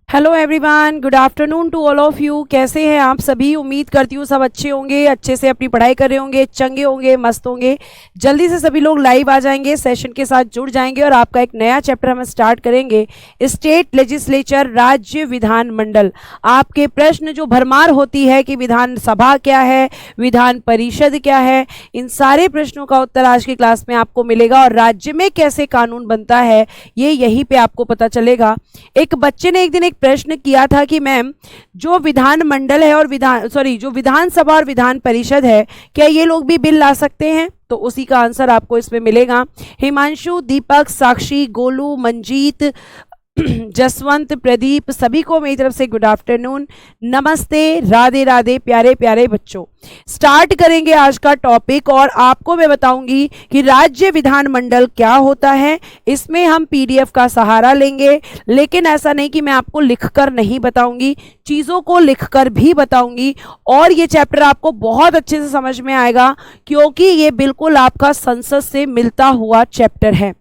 Hello everyone, good afternoon to all of you. कैसे हैं आप सभी? उम्मीद करती हूँ सब अच्छे होंगे, अच्छे से अपनी पढ़ाई कर रहे होंगे, चंगे होंगे, मस्त होंगे। जल्दी से सभी लोग लाइव आ जाएंगे, सेशन के साथ जुड़ जाएंगे और आपका एक नया चैप्टर हम स्टार्ट करेंगे। स्टेट लेजिस्लेचर, राज्य विधानमंडल। आपके प्रश्न जो भरमार होती है कि विधानसभा क्या है, विधान परिषद क्या है, इन सारे प्रश्नों का उत्तर आज की क्लास में आपको मिलेगा। और राज्य में कैसे कानून बनता है ये यहीं पे आपको पता चलेगा। एक बच्चे ने एक दिन एक प्रश्न किया था कि मैम, जो विधानमंडल है और जो विधानसभा और विधान परिषद है, क्या ये लोग भी बिल ला सकते हैं? तो उसी का आंसर आपको इसमें मिलेगा। हिमांशु, दीपक, साक्षी, गोलू, मंजीत, जसवंत, प्रदीप, सभी को मेरी तरफ से गुड आफ्टरनून, नमस्ते, राधे राधे प्यारे प्यारे बच्चों। स्टार्ट करेंगे आज का टॉपिक और आपको मैं बताऊंगी कि राज्य विधानमंडल क्या होता है। इसमें हम पीडीएफ का सहारा लेंगे, लेकिन ऐसा नहीं कि मैं आपको लिखकर नहीं बताऊंगी, चीज़ों को लिखकर भी बताऊंगी। और ये चैप्टर आपको बहुत अच्छे से समझ में आएगा क्योंकि ये बिल्कुल आपका संसद से मिलता हुआ चैप्टर है।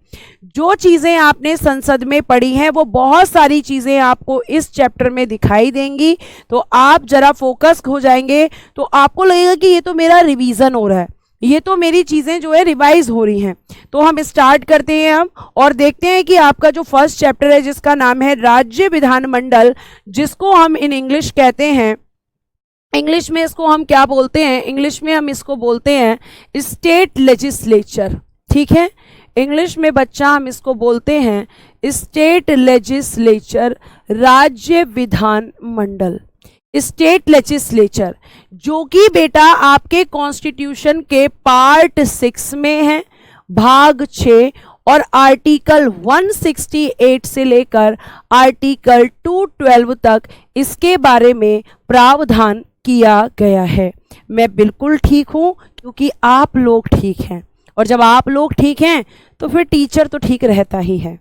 जो चीज़ें आपने संसद में पढ़ी हैं वो बहुत सारी चीज़ें आपको इस चैप्टर में दिखाई देंगी। तो आप जरा फोकस हो जाएंगे तो आपको लगेगा कि ये तो मेरा रिवीजन हो रहा है, ये तो मेरी चीज़ें जो है रिवाइज हो रही हैं। तो हम स्टार्ट करते हैं हम और देखते हैं कि आपका जो फर्स्ट चैप्टर है जिसका नाम है राज्य विधानमंडल, जिसको हम इन इंग्लिश कहते हैं, इंग्लिश में इसको हम क्या बोलते हैं? इंग्लिश में हम इसको बोलते हैं स्टेट लेजिस्लेचर। ठीक है, इंग्लिश में बच्चा हम इसको बोलते हैं स्टेट लेजिस्लेचर, राज्य विधान मंडल। स्टेट लेजिस्लेचर जो कि बेटा आपके कॉन्स्टिट्यूशन के पार्ट 6 में है, भाग 6 और आर्टिकल 168 से लेकर आर्टिकल 212 तक इसके बारे में प्रावधान किया गया है। मैं बिल्कुल ठीक हूं क्योंकि आप लोग ठीक हैं, और जब आप लोग ठीक हैं तो फिर टीचर तो ठीक रहता ही है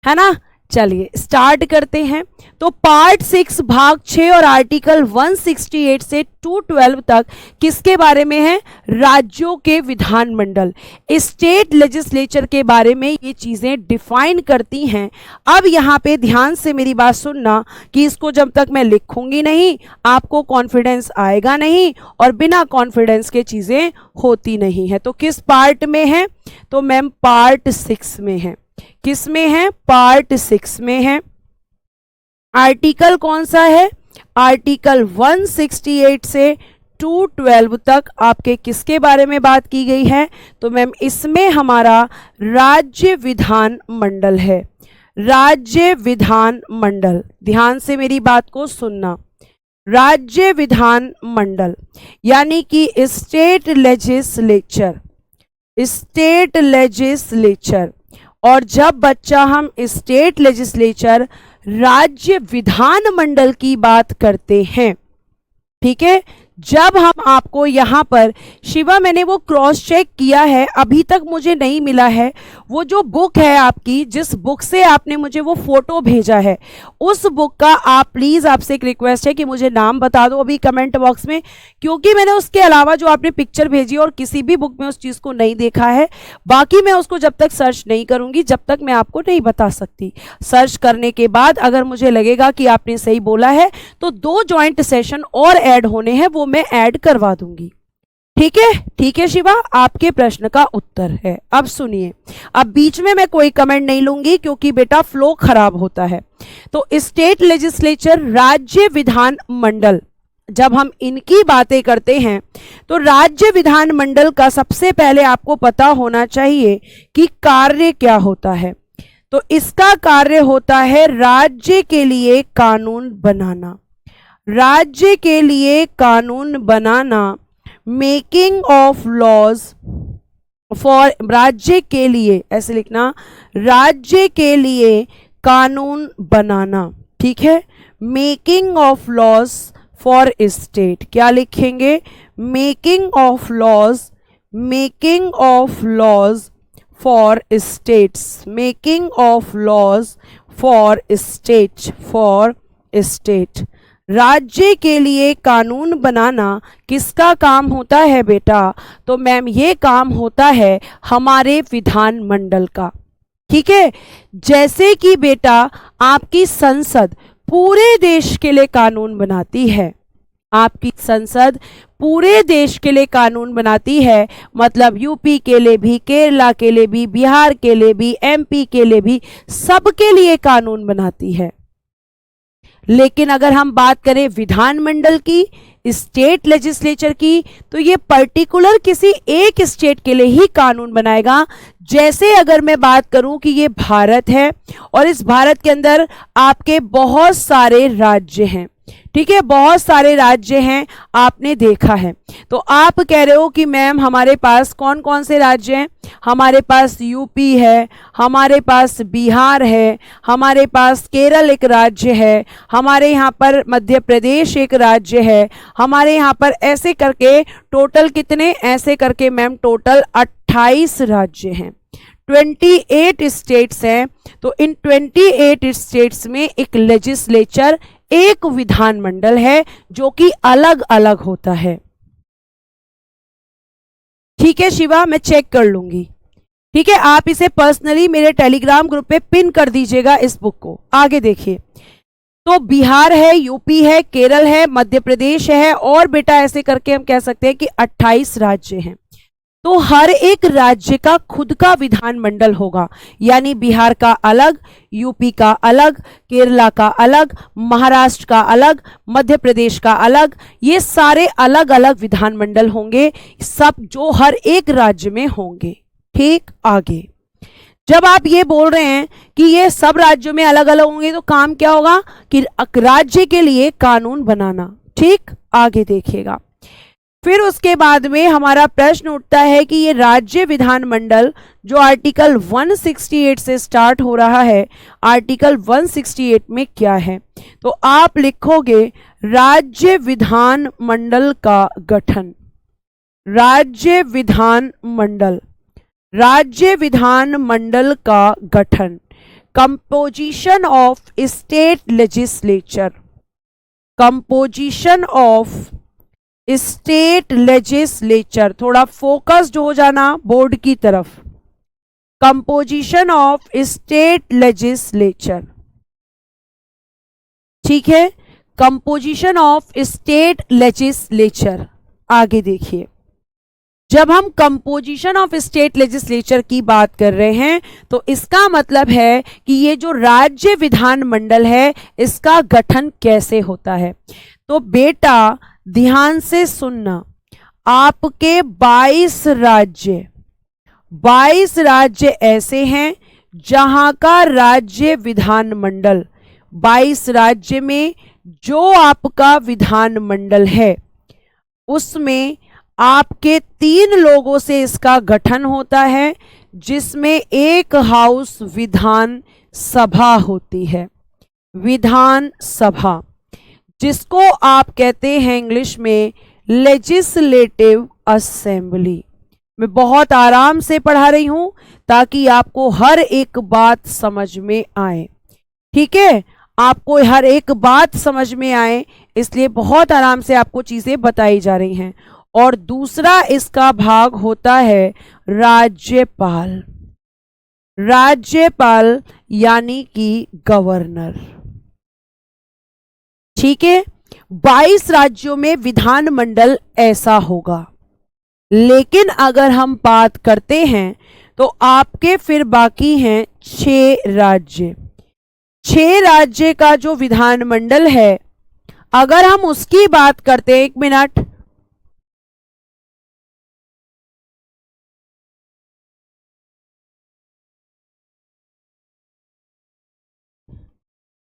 ना। चलिए स्टार्ट करते हैं। तो पार्ट 6 भाग 6 और आर्टिकल 168 से 212 तक किसके बारे में है? राज्यों के विधानमंडल, स्टेट लेजिस्लेचर के बारे में ये चीज़ें डिफाइन करती हैं। अब यहाँ पे ध्यान से मेरी बात सुनना कि इसको जब तक मैं लिखूंगी नहीं आपको कॉन्फिडेंस आएगा नहीं, और बिना कॉन्फिडेंस के चीज़ें होती नहीं है। तो किस पार्ट में है? तो मैम पार्ट 6 में है। किस में है? पार्ट 6 में है। आर्टिकल कौन सा है? आर्टिकल 168 से 212 तक आपके किसके बारे में बात की गई है? तो मैम इसमें हमारा राज्य विधान मंडल है। राज्य विधान मंडल, ध्यान से मेरी बात को सुनना। राज्य विधान मंडल यानी कि स्टेट लेजिस्लेचर, स्टेट लेजिस्लेचर। और जब बच्चा हम स्टेट लेजिस्लेचर, राज्य विधानमंडल की बात करते हैं, ठीक है, जब हम आपको यहाँ पर शिवा, मैंने वो क्रॉस चेक किया है, अभी तक मुझे नहीं मिला है वो जो बुक है आपकी, जिस बुक से आपने मुझे वो फोटो भेजा है, उस बुक का आप प्लीज़, आपसे एक रिक्वेस्ट है कि मुझे नाम बता दो अभी कमेंट बॉक्स में, क्योंकि मैंने उसके अलावा जो आपने पिक्चर भेजी और किसी भी बुक में उस चीज़ को नहीं देखा है। बाकी मैं उसको जब तक सर्च नहीं करूँगी जब तक मैं आपको नहीं बता सकती। सर्च करने के बाद अगर मुझे लगेगा कि आपने सही बोला है तो 2 जॉइंट सेशन और ऐड होने हैं, वो मैं ऐड करवा दूंगी। ठीक है, ठीक है शिवा, आपके प्रश्न का उत्तर है। अब सुनिए, अब बीच में मैं कोई कमेंट नहीं लूंगी क्योंकि बेटा फ्लो खराब होता है। तो स्टेट लेजिस्लेचर, राज्य विधान मंडल, जब हम इनकी बातें करते हैं तो राज्य विधान मंडल का सबसे पहले आपको पता होना चाहिए कि कार्य क्या होता है। तो इसका कार्य होता है राज्य के लिए कानून बनाना, राज्य के लिए कानून बनाना, मेकिंग ऑफ लॉज फॉर, राज्य के लिए, ऐसे लिखना, राज्य के लिए कानून बनाना। ठीक है, making of laws for state, क्या लिखेंगे? Making of laws, making of laws for states, making of laws for state, for state. राज्य के लिए कानून बनाना किसका काम होता है बेटा? तो मैम ये काम होता है हमारे विधानमंडल का। ठीक है, जैसे कि बेटा आपकी संसद पूरे देश के लिए कानून बनाती है। आपकी संसद पूरे देश के लिए कानून बनाती है, मतलब यूपी के लिए भी, केरला के लिए भी, बिहार के लिए भी, एमपी के लिए भी, सबके लिए कानून बनाती है। लेकिन अगर हम बात करें विधानमंडल की, स्टेट लेजिस्लेचर की, तो ये पर्टिकुलर किसी एक स्टेट के लिए ही कानून बनाएगा। जैसे अगर मैं बात करूं कि ये भारत है और इस भारत के अंदर आपके बहुत सारे राज्य हैं, ठीक है, बहुत सारे राज्य हैं, आपने देखा है। तो आप कह रहे हो कि मैम हमारे पास कौन कौन से राज्य हैं? हमारे पास यूपी है, हमारे पास बिहार है, हमारे पास केरल एक राज्य है, हमारे यहाँ पर मध्य प्रदेश एक राज्य है, हमारे यहाँ पर ऐसे करके टोटल कितने, ऐसे करके मैम टोटल 28 राज्य हैं, 28 स्टेट्स हैं। तो इन 28 स्टेट्स में एक लेजिस्लेचर, एक विधानमंडल है जो कि अलग अलग होता है। ठीक है शिवा, मैं चेक कर लूंगी। ठीक है, आप इसे पर्सनली मेरे टेलीग्राम ग्रुप पे पिन कर दीजिएगा इस बुक को। आगे देखिए, तो बिहार है, यूपी है, केरल है, मध्य प्रदेश है, और बेटा ऐसे करके हम कह सकते हैं कि 28 राज्य हैं। तो हर एक राज्य का खुद का विधानमंडल होगा, यानी बिहार का अलग, यूपी का अलग, केरला का अलग, महाराष्ट्र का अलग, मध्य प्रदेश का अलग, ये सारे अलग अलग विधानमंडल होंगे, सब जो हर एक राज्य में होंगे। ठीक, आगे जब आप ये बोल रहे हैं कि ये सब राज्यों में अलग अलग होंगे, तो काम क्या होगा कि राज्य के लिए कानून बनाना। ठीक, आगे देखिएगा। फिर उसके बाद में हमारा प्रश्न उठता है कि ये राज्य विधानमंडल जो आर्टिकल 168 से स्टार्ट हो रहा है, आर्टिकल 168 में क्या है? तो आप लिखोगे राज्य विधानमंडल का गठन। राज्य विधानमंडल, राज्य विधानमंडल का गठन, composition of state legislature, composition of state legislature, थोड़ा फोकस्ड हो जाना बोर्ड की तरफ। कंपोजिशन ऑफ स्टेट लेजिस्लेचर, ठीक है, कंपोजिशन ऑफ स्टेट लेजिस्लेचर। आगे देखिए, जब हम कंपोजिशन ऑफ स्टेट लेजिस्लेचर की बात कर रहे हैं, तो इसका मतलब है कि ये जो राज्य विधानमंडल है, इसका गठन कैसे होता है। तो बेटा ध्यान से सुनना, आपके 22 राज्य ऐसे हैं जहां का राज्य विधानमंडल, 22 राज्य में जो आपका विधानमंडल है उसमें आपके 3 लोगों से इसका गठन होता है, जिसमें एक हाउस विधान सभा होती है, विधान सभा, जिसको आप कहते हैं इंग्लिश में लेजिस्लेटिव असेंबली। मैं बहुत आराम से पढ़ा रही हूं ताकि आपको हर एक बात समझ में आए। ठीक है, आपको हर एक बात समझ में आए, इसलिए बहुत आराम से आपको चीजें बताई जा रही हैं। और दूसरा इसका भाग होता है राज्यपाल, राज्यपाल यानी कि गवर्नर। ठीक है, 22 राज्यों में विधानमंडल ऐसा होगा। लेकिन अगर हम बात करते हैं तो आपके फिर बाकी हैं 6 राज्य। 6 राज्य का जो विधानमंडल है, अगर हम उसकी बात करते हैं, 1 मिनट,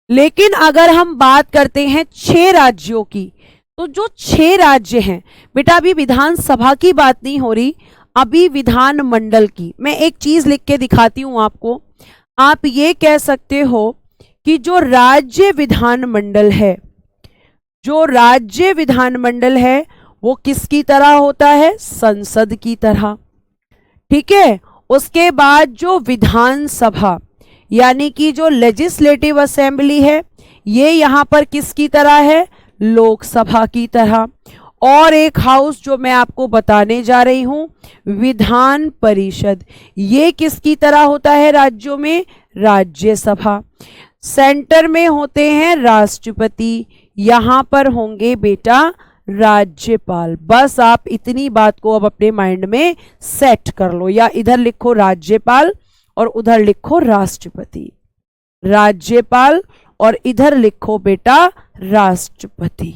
लेकिन अगर हम बात करते हैं 6 राज्यों की, तो जो 6 राज्य हैं बेटा, अभी विधानसभा की बात नहीं हो रही, अभी विधानमंडल की। मैं एक चीज लिख के दिखाती हूं आपको। आप ये कह सकते हो कि जो राज्य विधानमंडल है, जो राज्य विधानमंडल है वो किसकी तरह होता है? संसद की तरह। ठीक है, उसके बाद जो विधानसभा यानी कि जो लेजिस्लेटिव असेंबली है, ये यहां पर किसकी तरह है? लोकसभा की तरह। और एक हाउस जो मैं आपको बताने जा रही हूं, विधान परिषद, ये किसकी तरह होता है राज्यों में? राज्यसभा। सेंटर में होते हैं राष्ट्रपति, यहां पर होंगे बेटा राज्यपाल। बस आप इतनी बात को अब अपने माइंड में सेट कर लो, या इधर लिखो राज्यपाल और उधर लिखो राष्ट्रपति, राज्यपाल और इधर लिखो बेटा राष्ट्रपति।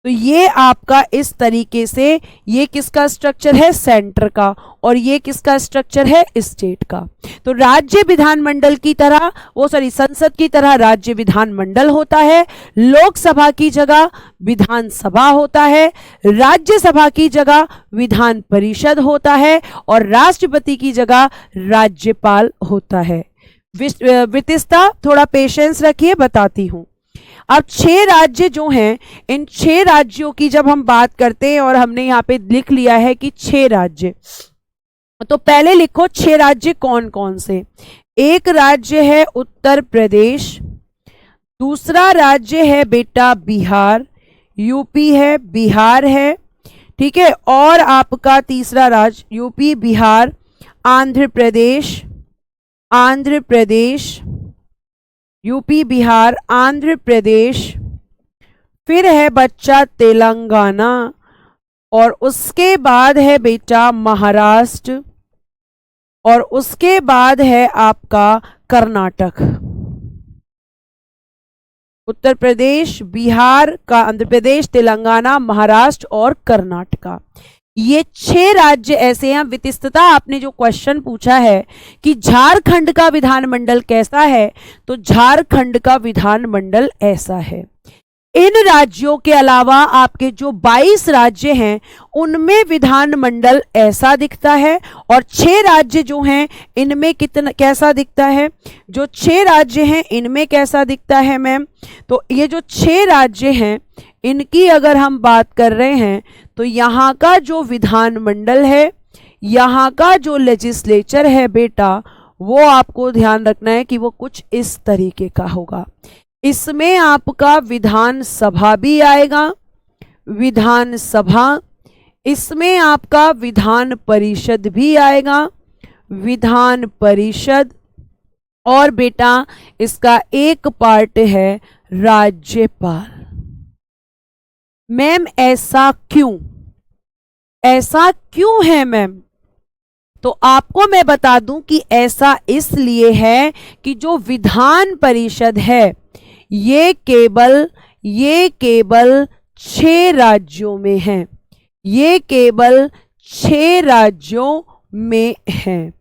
तो ये आपका इस तरीके से, ये किसका स्ट्रक्चर है, सेंटर का, और ये किसका स्ट्रक्चर है, स्टेट का। तो राज्य विधानमंडल की तरह, संसद की तरह राज्य विधानमंडल होता है, लोकसभा की जगह विधानसभा होता है, राज्यसभा की जगह विधान परिषद होता है, और राष्ट्रपति की जगह राज्यपाल होता है। वितिस्ता, थोड़ा पेशेंस रखिए, बताती हूं। अब 6 राज्य जो हैं, इन 6 राज्यों की जब हम बात करते हैं, और हमने यहाँ पे लिख लिया है कि 6 राज्य, तो पहले लिखो 6 राज्य कौन कौन से। एक राज्य है उत्तर प्रदेश, दूसरा राज्य है बेटा बिहार, यूपी है, बिहार है, ठीक है, और आपका तीसरा राज्य यूपी, बिहार, आंध्र प्रदेश, आंध्र प्रदेश, यूपी, बिहार, आंध्र प्रदेश, फिर है बच्चा तेलंगाना, और उसके बाद है बेटा महाराष्ट्र, और उसके बाद है आपका कर्नाटक। उत्तर प्रदेश, बिहार का, आंध्र प्रदेश, तेलंगाना, महाराष्ट्र और कर्नाटका, ये 6 राज्य ऐसे हैं। वितिस्तता, आपने जो क्वेश्चन पूछा है कि झारखंड का विधानमंडल कैसा है, तो झारखंड का विधानमंडल ऐसा है। इन राज्यों के अलावा आपके जो 22 राज्य हैं उनमें विधानमंडल ऐसा दिखता है, और 6 राज्य जो हैं इनमें कैसा दिखता है, जो 6 राज्य हैं इनमें कैसा दिखता है मैम, तो ये जो 6 राज्य हैं इनकी अगर हम बात कर रहे हैं, तो यहाँ का जो विधानमंडल है, यहाँ का जो लेजिस्लेचर है बेटा, वो आपको ध्यान रखना है कि वो कुछ इस तरीके का होगा। इसमें आपका विधानसभा भी आएगा, विधानसभा, इसमें आपका विधान परिषद भी आएगा, विधान परिषद, और बेटा इसका एक पार्ट है राज्यपाल। मैम ऐसा क्यों, ऐसा क्यों है मैम, तो आपको मैं बता दूं कि ऐसा इसलिए है कि जो विधान परिषद है ये केवल 6 राज्यों में है, ये केवल 6 राज्यों में है,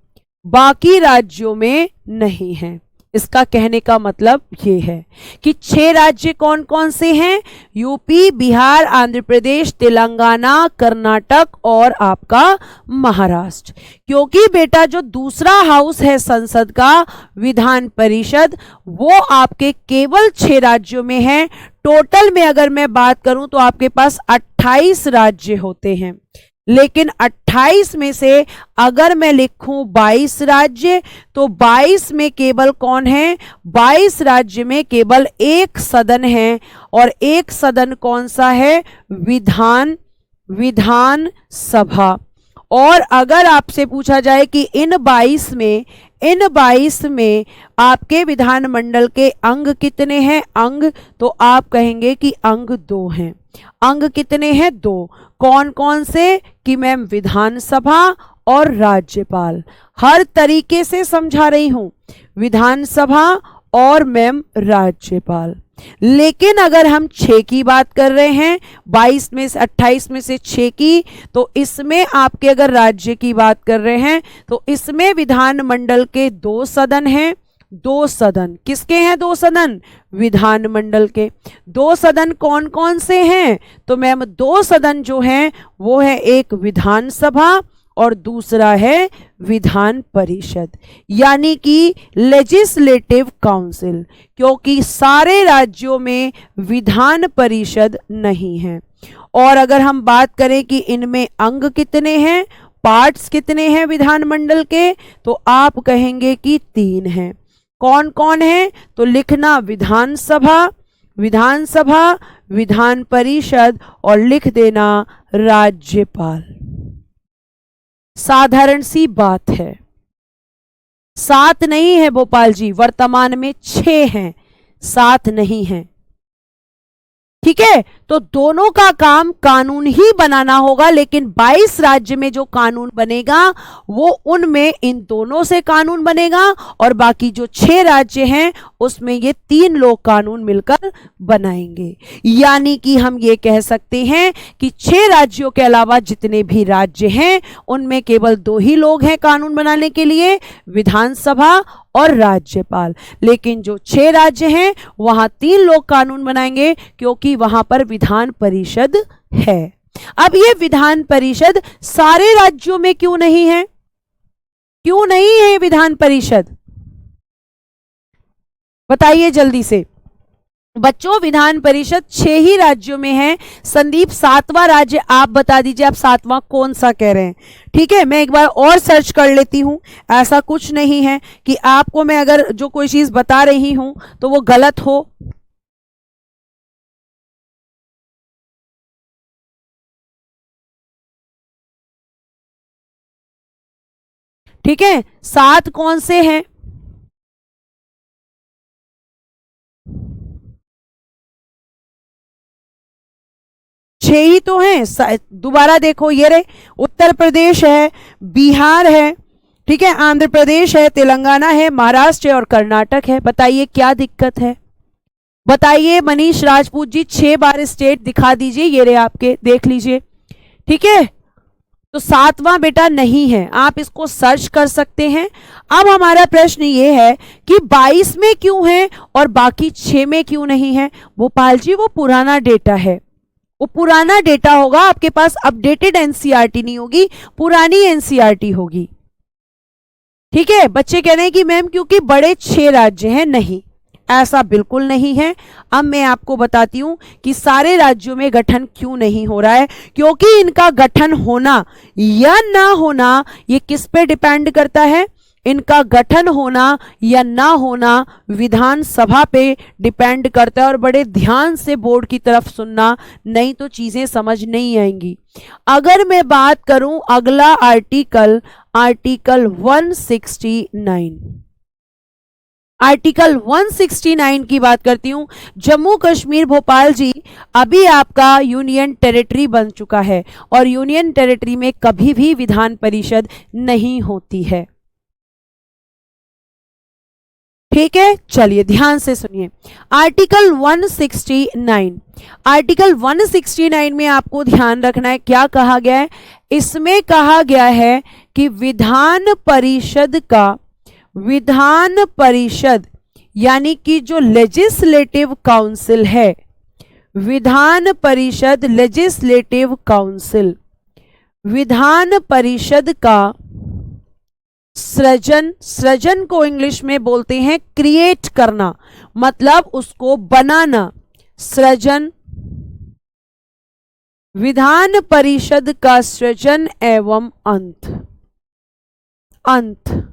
बाकी राज्यों में नहीं है। इसका कहने का मतलब ये है कि 6 राज्य कौन कौन से हैं, यूपी, बिहार, आंध्र प्रदेश, तेलंगाना, कर्नाटक और आपका महाराष्ट्र। क्योंकि बेटा जो दूसरा हाउस है संसद का, विधान परिषद, वो आपके केवल 6 राज्यों में है। टोटल में अगर मैं बात करूं तो आपके पास 28 राज्य होते हैं, लेकिन 28 में से अगर मैं लिखूं 22 राज्य, तो 22 में केवल कौन है, 22 राज्य में केवल एक सदन है, और एक सदन कौन सा है, विधान सभा। और अगर आपसे पूछा जाए कि इन 22 में आपके विधानमंडल के अंग कितने हैं, अंग, तो आप कहेंगे कि अंग 2 हैं। अंग कितने हैं, 2। कौन कौन से, कि मैम विधानसभा और राज्यपाल। हर तरीके से समझा रही हूं, विधानसभा और मैम राज्यपाल। लेकिन अगर हम 6 की बात कर रहे हैं, 22 में से 28 में से 6 की, तो इसमें आपके अगर राज्य की बात कर रहे हैं तो इसमें विधानमंडल के 2 सदन हैं। 2 सदन किसके हैं, 2 सदन विधानमंडल के। 2 सदन कौन कौन से हैं, तो मैम 2 सदन जो हैं वो है एक विधानसभा और दूसरा है विधान परिषद, यानी कि लेजिस्लेटिव काउंसिल, क्योंकि सारे राज्यों में विधान परिषद नहीं है। और अगर हम बात करें कि इनमें अंग कितने हैं, पार्ट्स कितने हैं विधानमंडल के, तो आप कहेंगे कि 3 हैं। कौन कौन है, तो लिखना विधानसभा, विधान परिषद और लिख देना राज्यपाल। साधारण सी बात है, 7 नहीं है भोपाल जी, वर्तमान में 6 हैं, 7 नहीं है। ठीक है, तो दोनों का काम कानून ही बनाना होगा, लेकिन 22 राज्य में जो कानून बनेगा वो उनमें इन दोनों से कानून बनेगा, और बाकी जो 6 राज्य हैं उसमें ये 3 लोग कानून मिलकर बनाएंगे। यानी कि हम ये कह सकते हैं कि 6 राज्यों के अलावा जितने भी राज्य हैं उनमें केवल 2 ही लोग हैं कानून बनाने के लिए, विधानसभा और राज्यपाल। लेकिन जो 6 राज्य हैं वहां 3 लोग कानून बनाएंगे, क्योंकि वहां पर विधान परिषद है। अब ये विधान परिषद सारे राज्यों में क्यों नहीं है? क्यों नहीं है विधान परिषद? बताइए जल्दी से बच्चों। विधान परिषद 6 ही राज्यों में है। संदीप 7वां राज्य आप बता दीजिए, आप 7वां कौन सा कह रहे हैं? ठीक है, मैं एक बार और सर्च कर लेती हूं। ऐसा कुछ नहीं है कि आपको मैं अगर जो कोई चीज बता रही हूं तो वो गलत हो। ठीक है, 7 कौन से हैं? छह ही तो हैं। दोबारा देखो, ये रहे, उत्तर प्रदेश है, बिहार है, ठीक है, आंध्र प्रदेश है, तेलंगाना है, महाराष्ट्र है और कर्नाटक है। बताइए क्या दिक्कत है? बताइए मनीष राजपूत जी, 6 बार स्टेट दिखा दीजिए। ये रहे आपके, देख लीजिए। ठीक है, तो 7वां बेटा नहीं है, आप इसको सर्च कर सकते हैं। अब हमारा प्रश्न ये है कि 22 में क्यों है और बाकी 6 में क्यों नहीं है? भोपाल जी वो पुराना डेटा है, वो पुराना डेटा होगा, आपके पास अपडेटेड एनसीईआरटी नहीं होगी, पुरानी एनसीईआरटी होगी। ठीक है, बच्चे कह रहे हैं कि मैम क्योंकि बड़े 6 राज्य हैं। नहीं, ऐसा बिल्कुल नहीं है। अब मैं आपको बताती हूं कि सारे राज्यों में गठन क्यों नहीं हो रहा है। क्योंकि इनका गठन होना या ना होना ये किस पे डिपेंड करता है? इनका गठन होना या ना होना विधानसभा पे डिपेंड करता है। और बड़े ध्यान से बोर्ड की तरफ सुनना, नहीं तो चीजें समझ नहीं आएंगी। अगर मैं बात करूं अगला आर्टिकल, आर्टिकल 169, आर्टिकल 169 की बात करती हूं। जम्मू कश्मीर भोपाल जी अभी आपका यूनियन टेरिटरी बन चुका है, और यूनियन टेरिटरी में कभी भी विधान परिषद नहीं होती है। ठीक है, चलिए ध्यान से सुनिए। आर्टिकल 169, आर्टिकल 169 में आपको ध्यान रखना है क्या कहा गया है। इसमें कहा गया है कि विधान परिषद यानी कि जो लेजिस्लेटिव काउंसिल है, विधान परिषद लेजिस्लेटिव काउंसिल, विधान परिषद का सृजन को इंग्लिश में बोलते हैं क्रिएट करना, मतलब उसको बनाना, सृजन, विधान परिषद का सृजन एवं अंत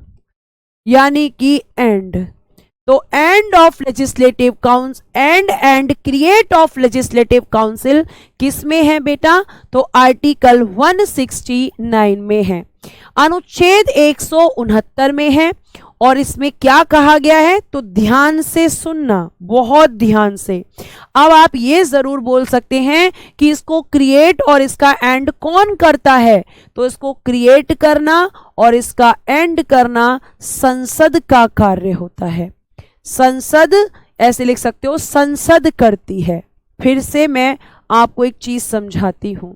यानी कि एंड। तो end of legislative council, and create of legislative council किस में है बेटा? तो आर्टिकल 169 में है, अनुच्छेद 169 में है। और इसमें क्या कहा गया है? तो ध्यान से सुनना, बहुत ध्यान से। अब आप ये जरूर बोल सकते हैं कि इसको क्रिएट और इसका एंड कौन करता है? तो इसको क्रिएट करना और इसका एंड करना संसद का कार्य होता है। संसद, ऐसे लिख सकते हो, संसद करती है। फिर से मैं आपको एक चीज समझाती हूं।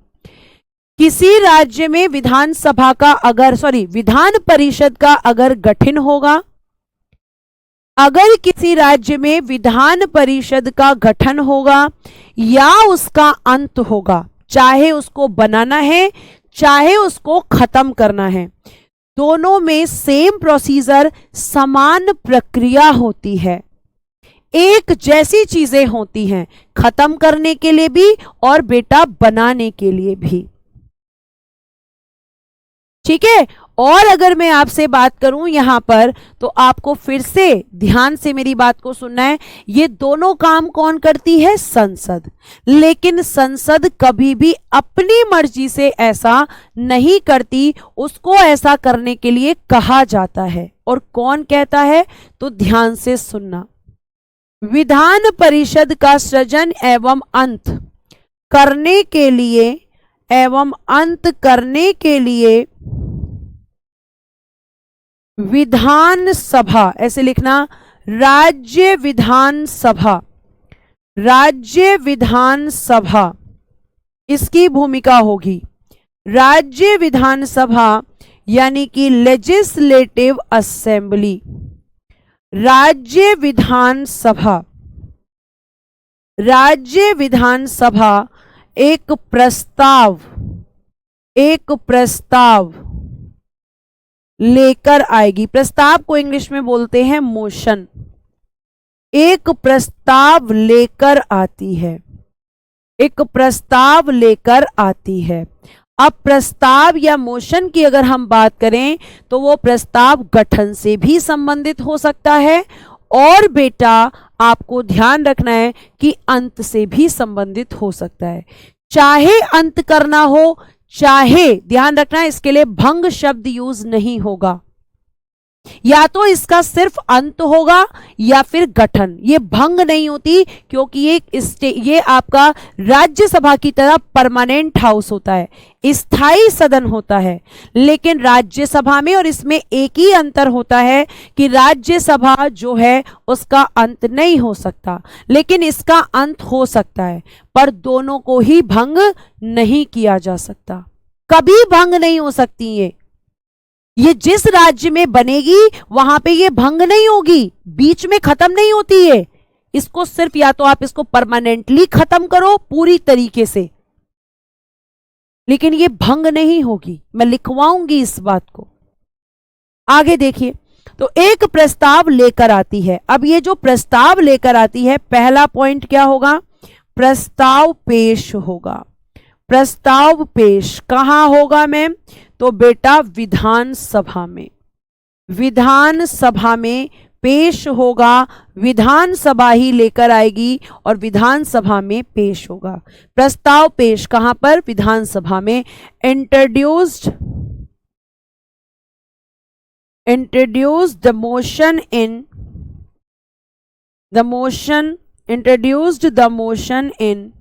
किसी राज्य में विधानसभा का विधान परिषद का अगर गठन होगा, अगर किसी राज्य में विधान परिषद का गठन होगा या उसका अंत होगा, चाहे उसको बनाना है चाहे उसको खत्म करना है, दोनों में सेम प्रोसीजर, समान प्रक्रिया होती है, एक जैसी चीजें होती हैं, खत्म करने के लिए भी और बेटा बनाने के लिए भी। ठीक है, और अगर मैं आपसे बात करूं यहां पर, तो आपको फिर से ध्यान से मेरी बात को सुनना है। ये दोनों काम कौन करती है? संसद। लेकिन संसद कभी भी अपनी मर्जी से ऐसा नहीं करती, उसको ऐसा करने के लिए कहा जाता है। और कौन कहता है? तो ध्यान से सुनना। विधान परिषद का सृजन एवं अंत करने के लिए विधानसभा, ऐसे लिखना, राज्य विधानसभा इसकी भूमिका होगी। राज्य विधानसभा यानी कि लेजिस्लेटिव असेंबली, राज्य विधानसभा एक प्रस्ताव लेकर आएगी। प्रस्ताव को इंग्लिश में बोलते हैं मोशन। एक प्रस्ताव लेकर आती है। अब प्रस्ताव या मोशन की अगर हम बात करें तो वो प्रस्ताव गठन से भी संबंधित हो सकता है, और बेटा आपको ध्यान रखना है कि अंत से भी संबंधित हो सकता है। चाहे अंत करना हो, चाहे, ध्यान रखना इसके लिए भंग शब्द यूज नहीं होगा। या तो इसका सिर्फ अंत होगा या फिर गठन। ये भंग नहीं होती, क्योंकि ये आपका राज्यसभा की तरह परमानेंट हाउस होता है, स्थायी सदन होता है। लेकिन राज्यसभा में और इसमें एक ही अंतर होता है कि राज्यसभा जो है उसका अंत नहीं हो सकता, लेकिन इसका अंत हो सकता है। पर दोनों को ही भंग नहीं किया जा सकता, कभी भंग नहीं हो सकती। ये जिस राज्य में बनेगी वहां पे ये भंग नहीं होगी, बीच में खत्म नहीं होती है। इसको सिर्फ या तो आप इसको परमानेंटली खत्म करो पूरी तरीके से, लेकिन ये भंग नहीं होगी। मैं लिखवाऊंगी इस बात को। आगे देखिए, तो एक प्रस्ताव लेकर आती है। अब ये जो प्रस्ताव लेकर आती है, पहला पॉइंट क्या होगा? प्रस्ताव पेश होगा। प्रस्ताव पेश कहां होगा मैम? तो बेटा विधानसभा में पेश होगा। विधानसभा ही लेकर आएगी और विधानसभा में पेश होगा। प्रस्ताव पेश कहां पर? विधानसभा में। Introduced the motion in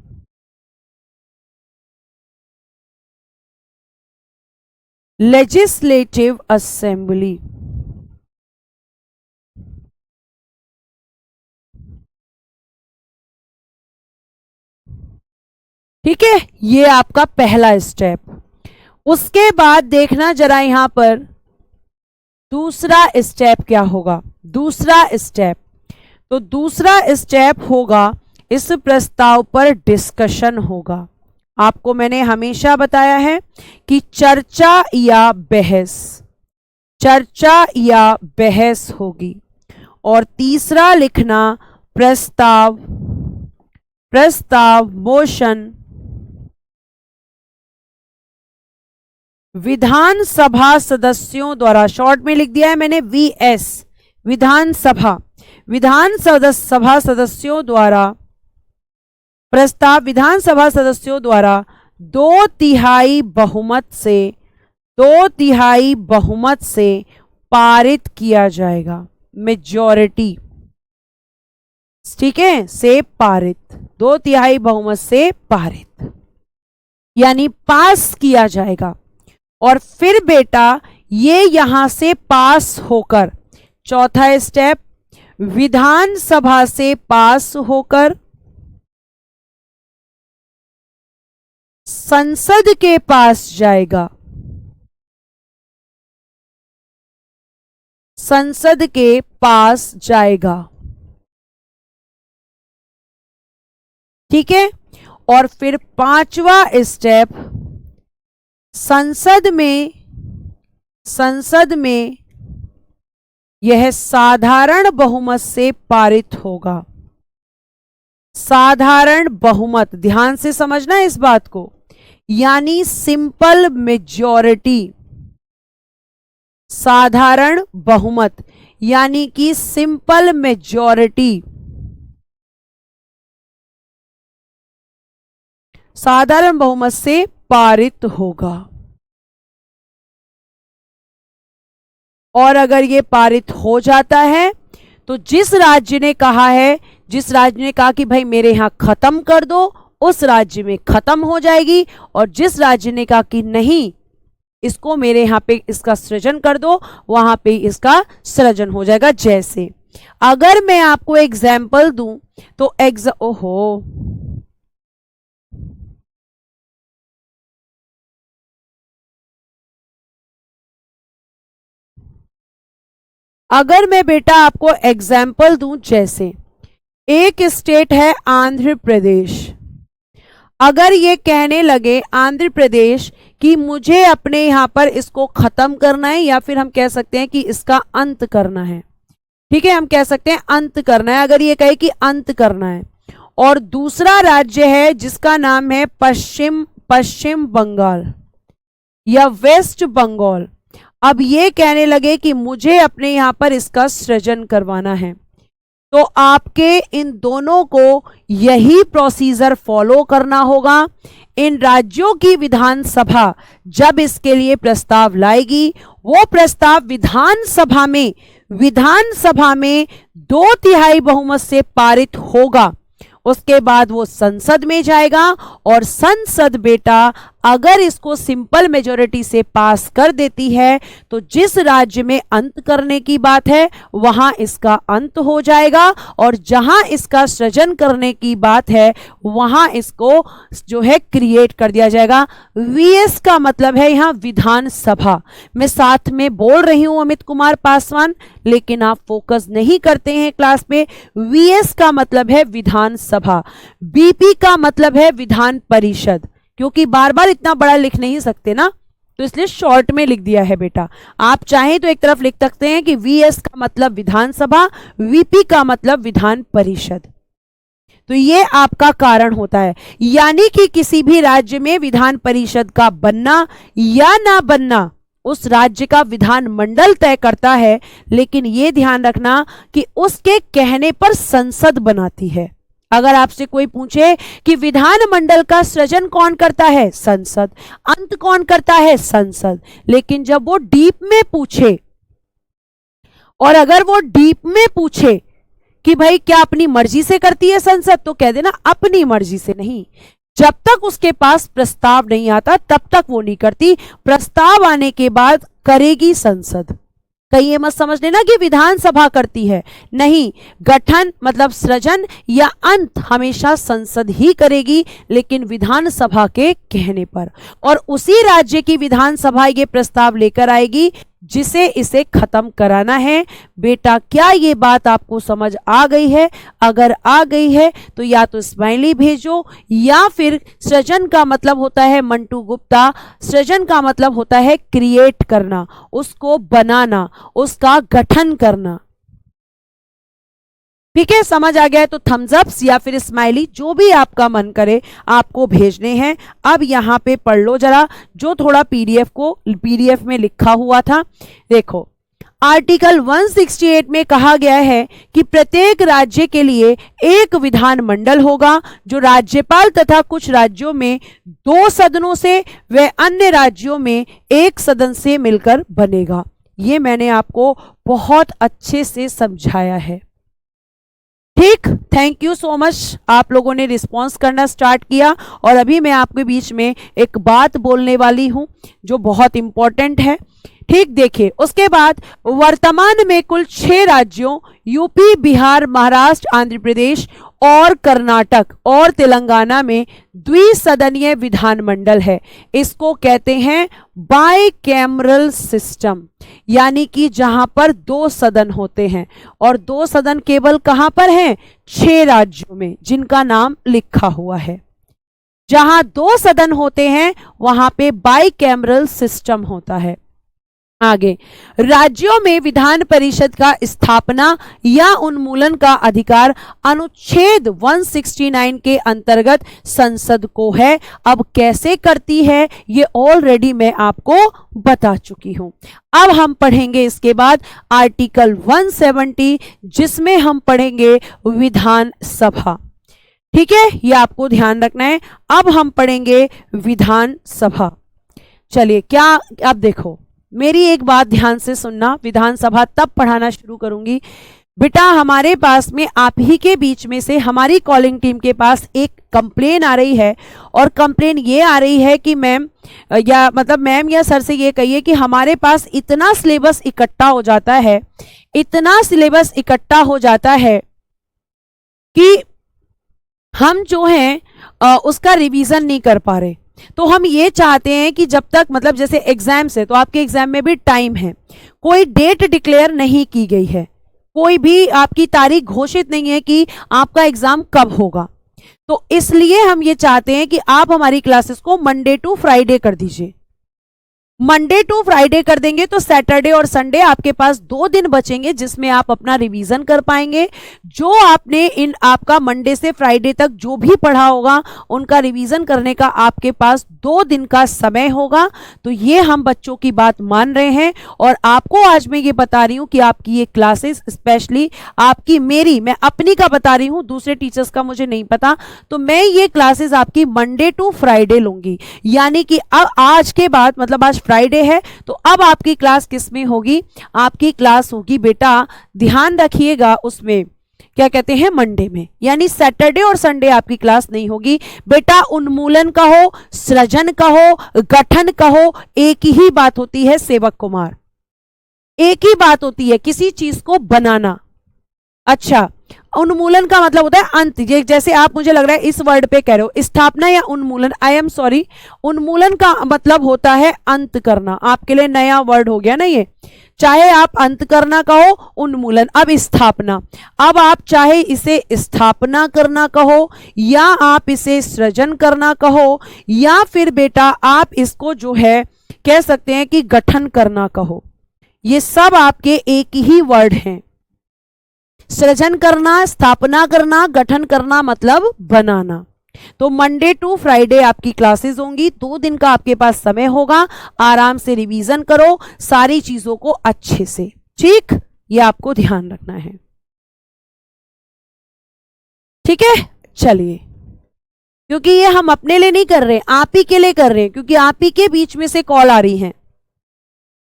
legislative assembly. ठीक है, ये आपका पहला स्टेप। उसके बाद देखना जरा यहां पर दूसरा स्टेप क्या होगा। दूसरा स्टेप होगा, इस प्रस्ताव पर डिस्कशन होगा। आपको मैंने हमेशा बताया है कि चर्चा या बहस होगी। और तीसरा लिखना प्रस्ताव मोशन विधानसभा सदस्यों द्वारा, शॉर्ट में लिख दिया है मैंने VS, विधानसभा सदस्यों द्वारा, प्रस्ताव विधानसभा सदस्यों द्वारा 2/3 बहुमत से पारित किया जाएगा। मेजॉरिटी, ठीक है, से पारित, 2/3 बहुमत से पारित यानी पास किया जाएगा। और फिर बेटा ये यहां से पास होकर, चौथा स्टेप, विधानसभा से पास होकर संसद के पास जाएगा। ठीक है। और फिर पांचवा स्टेप, संसद में यह साधारण बहुमत से पारित होगा। साधारण बहुमत, ध्यान से समझना इस बात को, यानी सिंपल मेजॉरिटी। साधारण बहुमत यानी कि सिंपल मेजॉरिटी, साधारण बहुमत से पारित होगा। और अगर ये पारित हो जाता है तो जिस राज्य ने कहा है, जिस राज्य ने कहा कि भाई मेरे यहां खत्म कर दो, उस राज्य में खत्म हो जाएगी, और जिस राज्य ने कहा कि नहीं इसको मेरे यहाँ पे इसका सृजन कर दो, वहां पे इसका सृजन हो जाएगा। जैसे अगर मैं आपको एग्जाम्पल दूं तो ओहो, अगर मैं बेटा आपको एग्जाम्पल दूं, जैसे एक स्टेट है आंध्र प्रदेश, अगर ये कहने लगे आंध्र प्रदेश कि मुझे अपने यहां पर इसको खत्म करना है, या फिर हम कह सकते हैं कि इसका अंत करना है, ठीक है, हम कह सकते हैं अंत करना है, अगर ये कहे कि अंत करना है, और दूसरा राज्य है जिसका नाम है पश्चिम बंगाल या वेस्ट बंगाल, अब ये कहने लगे कि मुझे अपने यहां पर इसका सृजन करवाना है, तो आपके इन दोनों को यही प्रोसीजर फॉलो करना होगा। इन राज्यों की विधानसभा जब इसके लिए प्रस्ताव लाएगी, वो प्रस्ताव विधानसभा में 2/3 बहुमत से पारित होगा। उसके बाद वो संसद में जाएगा, और संसद बेटा अगर इसको सिंपल मेजॉरिटी से पास कर देती है तो जिस राज्य में अंत करने की बात है वहां इसका अंत हो जाएगा, और जहां इसका सृजन करने की बात है वहां इसको जो है क्रिएट कर दिया जाएगा। वीएस का मतलब है यहां विधानसभा, मैं साथ में बोल रही हूं अमित कुमार पासवान, लेकिन आप फोकस नहीं करते हैं क्लास पे। वीएस का मतलब है विधानसभा, बीपी का मतलब है विधान परिषद, क्योंकि बार बार इतना बड़ा लिख नहीं सकते ना, तो इसलिए शॉर्ट में लिख दिया है बेटा। आप चाहें तो एक तरफ लिख सकते हैं कि वीएस का मतलब विधानसभा, वीपी का मतलब विधान परिषद, तो ये आपका कारण होता है। यानी कि किसी भी राज्य में विधान परिषद का बनना या ना बनना उस राज्य का विधानमंडल तय करता है, लेकिन यह ध्यान रखना कि उसके कहने पर संसद बनाती है। अगर आपसे कोई पूछे कि विधानमंडल का सृजन कौन करता है, संसद, अंत कौन करता है, संसद, लेकिन जब वो डीप में पूछे, और अगर वो डीप में पूछे कि भाई क्या अपनी मर्जी से करती है संसद, तो कह देना अपनी मर्जी से नहीं, जब तक उसके पास प्रस्ताव नहीं आता तब तक वो नहीं करती, प्रस्ताव आने के बाद करेगी संसद। कहीं ये मत समझ लेना कि विधानसभा करती है, नहीं, गठन मतलब सृजन या अंत हमेशा संसद ही करेगी, लेकिन विधानसभा के कहने पर, और उसी राज्य की विधानसभा ये प्रस्ताव लेकर आएगी जिसे इसे खत्म कराना है। बेटा क्या ये बात आपको समझ आ गई है? अगर आ गई है तो या तो स्माइली भेजो, या फिर सृजन का मतलब होता है, मंटू गुप्ता, सृजन का मतलब होता है क्रिएट करना, उसको बनाना, उसका गठन करना। ठीक है, समझ आ गया है तो थम्स अप्स या फिर स्माइली जो भी आपका मन करे आपको भेजने हैं। अब यहां पे पढ़ लो जरा जो थोड़ा पीडीएफ में लिखा हुआ था। देखो आर्टिकल 168 में कहा गया है कि प्रत्येक राज्य के लिए एक विधानमंडल होगा जो राज्यपाल तथा कुछ राज्यों में 2 सदनों से व अन्य राज्यों में 1 सदन से मिलकर बनेगा। ये मैंने आपको बहुत अच्छे से समझाया है। ठीक, थैंक यू सो मच, आप लोगों ने रिस्पॉन्स करना स्टार्ट किया। और अभी मैं आपके बीच में एक बात बोलने वाली हूं जो बहुत इंपॉर्टेंट है। ठीक, देखिए उसके बाद वर्तमान में कुल 6 राज्यों यूपी, बिहार, महाराष्ट्र, आंध्र प्रदेश और कर्नाटक और तेलंगाना में द्विसदनीय विधानमंडल है। इसको कहते हैं बाइकैमरल सिस्टम, यानी कि जहां पर 2 सदन होते हैं, और 2 सदन केवल कहां पर हैं? 6 राज्यों में जिनका नाम लिखा हुआ है। जहां 2 सदन होते हैं वहां पे बाइकैमरल सिस्टम होता है। आगे, राज्यों में विधान परिषद का स्थापना या उन्मूलन का अधिकार अनुच्छेद 169 के अंतर्गत संसद को है। अब कैसे करती है ये ऑलरेडी मैं आपको बता चुकी हूं। अब हम पढ़ेंगे इसके बाद आर्टिकल 170, जिसमें हम पढ़ेंगे विधान सभा। ठीक है, ये आपको ध्यान रखना है। अब हम पढ़ेंगे विधान सभा। चलिए, क्या अब देखो, मेरी एक बात ध्यान से सुनना, विधानसभा तब पढ़ाना शुरू करूंगी बेटा हमारे पास में आप ही के बीच में से हमारी कॉलिंग टीम के पास एक कंप्लेन आ रही है, और कंप्लेन ये आ रही है कि मैम या मतलब मैम या सर से ये कहिए कि हमारे पास इतना सिलेबस इकट्ठा हो जाता है, इतना सिलेबस इकट्ठा हो जाता है कि हम जो हैं उसका रिवीजन नहीं कर पा रहे। तो हम ये चाहते हैं कि जब तक मतलब जैसे एग्जाम से, तो आपके एग्जाम में भी टाइम है, कोई डेट डिक्लेयर नहीं की गई है, कोई भी आपकी तारीख घोषित नहीं है कि आपका एग्जाम कब होगा। तो इसलिए हम ये चाहते हैं कि आप हमारी क्लासेस को मंडे टू फ्राइडे कर दीजिए। मंडे टू फ्राइडे कर देंगे तो सैटरडे और संडे आपके पास 2 दिन बचेंगे जिसमें आप अपना रिवीजन कर पाएंगे। जो आपने इन आपका मंडे से फ्राइडे तक जो भी पढ़ा होगा उनका रिवीजन करने का आपके पास 2 दिन का समय होगा। तो ये हम बच्चों की बात मान रहे हैं, और आपको आज मैं ये बता रही हूं कि आपकी ये क्लासेस स्पेशली आपकी, मेरी, मैं अपनी का बता रही हूं, दूसरे टीचर्स का मुझे नहीं पता, तो मैं ये क्लासेस आपकी मंडे टू फ्राइडे लूंगी। यानी कि अब आज के बाद मतलब आज फ्राइडे है, तो अब आपकी क्लास किस में होगी? आपकी क्लास होगी बेटा, ध्यान रखिएगा, उसमें क्या कहते हैं, मंडे में। यानी सैटरडे और संडे आपकी क्लास नहीं होगी बेटा। उन्मूलन का हो, सृजन का हो, गठन का हो, एक ही बात होती है सेवक कुमार, एक ही बात होती है किसी चीज को बनाना। अच्छा, उन्मूलन का मतलब होता है अंत। ये जैसे आप, मुझे लग रहा है इस वर्ड पे कह रहे हो स्थापना या उन्मूलन, आई एम सॉरी, उन्मूलन का मतलब होता है अंत करना। आपके लिए नया वर्ड हो गया ना ये, चाहे आप अंत करना कहो, उन्मूलन। अब स्थापना, अब आप चाहे इसे स्थापना करना कहो, या आप इसे सृजन करना कहो, या फिर बेटा आप इसको जो है कह सकते हैं कि गठन करना कहो। ये सब आपके एक ही वर्ड हैं। सृजन करना, स्थापना करना, गठन करना मतलब बनाना। तो मंडे टू फ्राइडे आपकी क्लासेस होंगी, 2 दिन का आपके पास समय होगा, आराम से रिवीजन करो सारी चीजों को अच्छे से। ठीक, ये आपको ध्यान रखना है। ठीक है, चलिए, क्योंकि ये हम अपने लिए नहीं कर रहे, आप ही के लिए कर रहे हैं, क्योंकि आप ही के बीच में से कॉल आ रही हैं।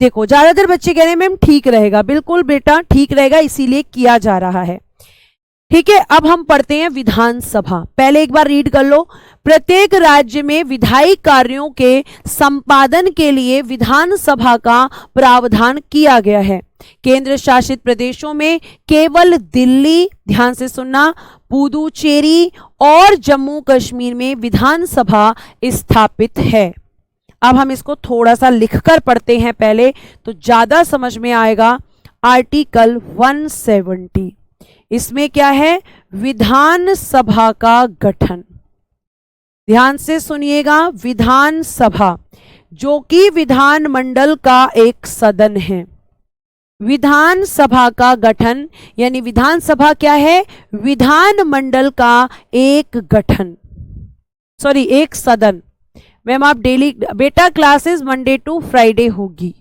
देखो, ज्यादातर बच्चे कह रहे हैं मैम ठीक रहेगा, बिल्कुल बेटा ठीक रहेगा, इसीलिए किया जा रहा है। ठीक है, अब हम पढ़ते हैं विधानसभा। पहले एक बार रीड कर लो। प्रत्येक राज्य में विधायी कार्यों के संपादन के लिए विधानसभा का प्रावधान किया गया है। केंद्र शासित प्रदेशों में केवल दिल्ली, ध्यान से सुनना, पुदुचेरी और जम्मू कश्मीर में विधानसभा स्थापित है। अब हम इसको थोड़ा सा लिखकर पढ़ते हैं पहले, तो ज्यादा समझ में आएगा। आर्टिकल 170, इसमें क्या है? विधानसभा का गठन। ध्यान से सुनिएगा, विधानसभा जो कि विधानमंडल का एक सदन है। विधानसभा का गठन यानी विधानसभा क्या है? विधानमंडल का एक गठन, सॉरी एक सदन। मैम आप डेली बेटा क्लासेस मंडे टू फ्राइडे होगी,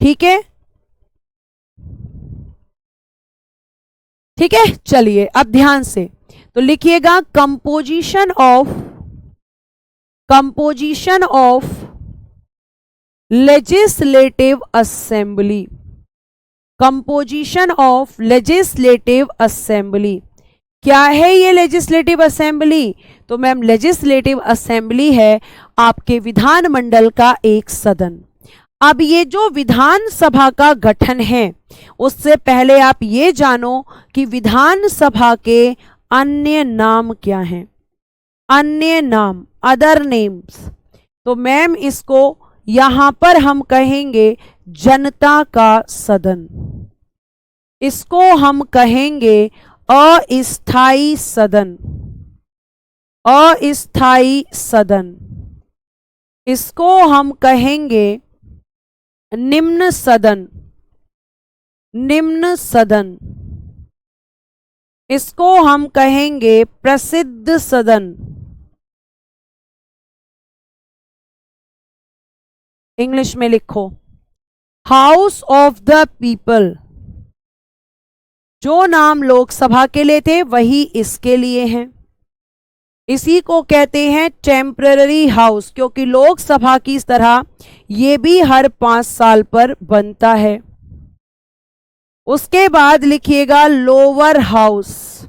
ठीक है? ठीक है, चलिए अब ध्यान से तो लिखिएगा, composition of legislative assembly. Composition of legislative assembly क्या है? ये लेजिस्लेटिव असेंबली, तो मैम लेजिस्लेटिव असेंबली है आपके विधानमंडल का एक सदन। अब ये जो विधानसभा का गठन है, उससे पहले आप ये जानो कि विधानसभा के अन्य नाम क्या हैं? अन्य नाम, अदर नेम्स। तो मैम इसको यहां पर हम कहेंगे जनता का सदन, इसको हम कहेंगे अस्थाई सदन, अस्थाई सदन, इसको हम कहेंगे निम्न सदन, निम्न सदन, इसको हम कहेंगे प्रसिद्ध सदन। इंग्लिश में लिखो हाउस ऑफ द पीपल। जो नाम लोकसभा के लिए थे वही इसके लिए हैं। इसी को कहते हैं टेम्पररी हाउस, क्योंकि लोकसभा की तरह ये भी हर 5 साल पर बनता है। उसके बाद लिखिएगा लोअर हाउस,